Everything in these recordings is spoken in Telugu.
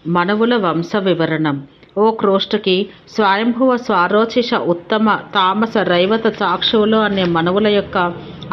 మనువుల వంశ వివరణం. ఓ క్రోష్టుకి స్వయంభువ స్వారోచిష ఉత్తమ తామస రైవత చాక్షువులు అనే మనువుల యొక్క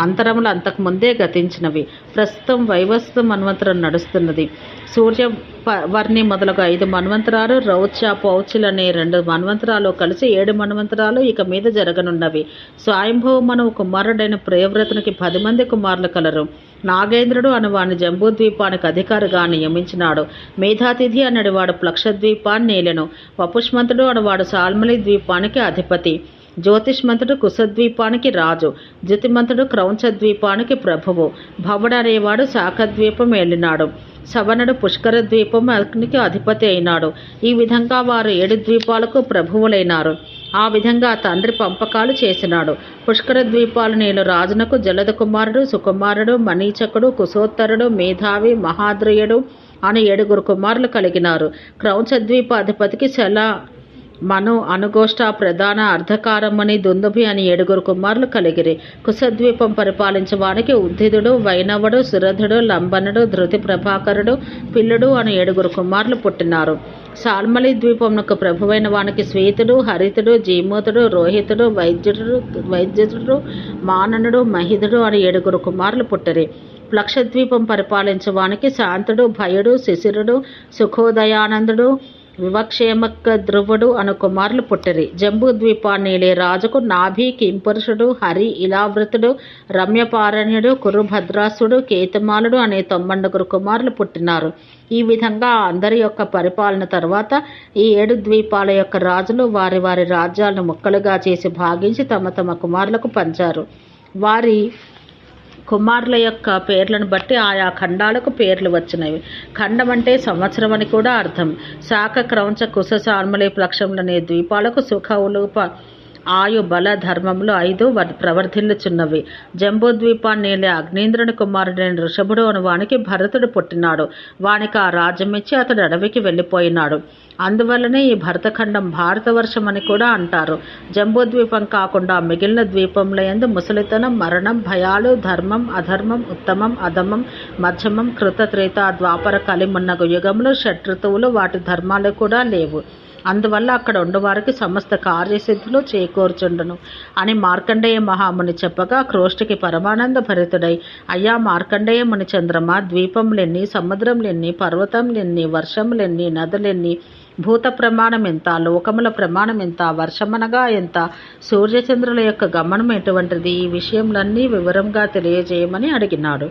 అంతరములు అంతకుముందే గతించినవి. ప్రస్తుతం వైవస్వత మన్వంతరం నడుస్తున్నది. సూర్యవర్ణి మొదలుగా 5 మన్వంతరాలు, రౌచ్య పౌచులు అనే 2 మన్వంతరాలు కలిసి 7 మన్వంతరాలు ఇక మీద జరగనున్నవి. స్వయంభువ మనువు కుమారుడైన ప్రియవ్రతునికి 10 మంది కుమారులు కలరు. నాగేంద్రుడు అనువాని జంబూద్వీపానికి అధికారిగా నియమించినాడు. మేధాతిథి అనడి వాడు ప్లక్షద్వీపాన్ని నేలెను. వపుష్మంతుడు అనువాడు సాల్మలి ద్వీపానికి అధిపతి. జ్యోతిష్మంతుడు కుశద్వీపానికి రాజు. జ్యోతిమంతుడు క్రౌంచ ద్వీపానికి ప్రభువు. భవుడు అనేవాడు శాఖద్వీపం ఏలినాడు. సవనుడు పుష్కర ద్వీపానికి అధిపతి అయినాడు. ఈ విధంగా వారు 7 ద్వీపాలకు ప్రభువులైనారు. ఆ విధంగా తండ్రి పంపకాలు చేసినాడు. పుష్కర ద్వీపాలు నేను రాజునకు జలద కుమారుడు, సుకుమారుడు, మనీచకుడు, కుశోత్తరుడు, మేధావి, మహాద్రయుడు అని 7 కుమారులు కలిగినారు. క్రౌంచ ద్వీపాధిపతికి శల, మను, అనుగోష్ట, ప్రధాన, అర్ధకారమని, దుందుభి అని 7 కుమారులు కలిగిరి. కుశద్వీపం పరిపాలించేవానికి ఉద్ధిదుడు, వైనవుడు, సురధుడు, లంబనుడు, ధృతి ప్రభాకరుడు, పిల్లుడు అని 7 కుమారులు పుట్టినారు. సాల్మలి ద్వీపమునకు ప్రభువైన వానికి శ్వేతుడు, హరితుడు, జీమూతుడు, రోహితుడు, వైద్యుడు, మాననుడు, మహిధుడు అని 7 కుమారులు పుట్టిరి. ప్లక్షద్వీపం పరిపాలించేవానికి శాంతుడు, భయుడు, శిశిరుడు, సుఖోదయానందుడు, వివక్షేమక్క ధ్రువుడు అను కుమారులు పుట్టిరి. జంబూ ద్వీపాన్నేలే రాజుకు నాభి, కింపురుషుడు, హరి, ఇలావృతుడు, రమ్యపారణ్యుడు, కురుభద్రాసుడు, కేతుమాలుడు అనే 91 కుమారులు పుట్టినారు. ఈ విధంగా అందరి యొక్క పరిపాలన తర్వాత ఈ 7 ద్వీపాల యొక్క రాజులు వారి వారి రాజ్యాలను ముక్కలుగా చేసి భాగించి తమ తమ కుమారులకు పంచారు. వారి కుమారుల యొక్క పేర్లను బట్టి ఆయా ఖండాలకు పేర్లు వచ్చినవి. ఖండం అంటే సంవత్సరం అని కూడా అర్థం. శాఖ, క్రౌంచ, కుశ, సాల్మలి, ప్లక్షములనే ద్వీపాలకు సుఖవులు, ఆయు, బల, ధర్మములు 5 ప్రవర్ధిల్లుచున్నవి. జంబూద్వీపాన్నేలే అగ్నేంద్రుని కుమారుడైన ఋషభుడు అను వానికి భరతుడు పుట్టినాడు. వానికి ఆ రాజ్యమిచ్చి అతడు అడవికి వెళ్ళిపోయినాడు. అందువల్లనే ఈ భరతఖండం భారతవర్షం అని కూడా అంటారు. జంబూద్వీపం కాకుండా మిగిలిన ద్వీపముల యందు ముసలితనం, మరణం, భయాలు, ధర్మం, అధర్మం, ఉత్తమం, అధమం, మధ్యమం, కృత, త్రేత, ద్వాపర, కలిమున్నగు యుగములు, షట్ఋతువులు వాటి ధర్మాలు కూడా లేవు. అందువల్ల అక్కడ ఉండవారికి సమస్త కార్యసిద్ధులు చేకూర్చుండును అని మార్కండేయ మహాముని చెప్పగా క్రోష్టికి పరమానంద భరితుడై, అయ్యా మార్కండేయ ముని చంద్రమా, ద్వీపములెన్ని, సముద్రములెన్ని, పర్వతములెన్ని, వర్షములెన్ని, నదులెన్ని, భూత ప్రమాణం ఎంత, లోకముల ప్రమాణం ఎంత, వర్షమనగా ఎంత, సూర్యచంద్రుల యొక్క గమనం ఎటువంటిది, ఈ విషయములన్నీ వివరంగా తెలియజేయమని అడిగినాడు.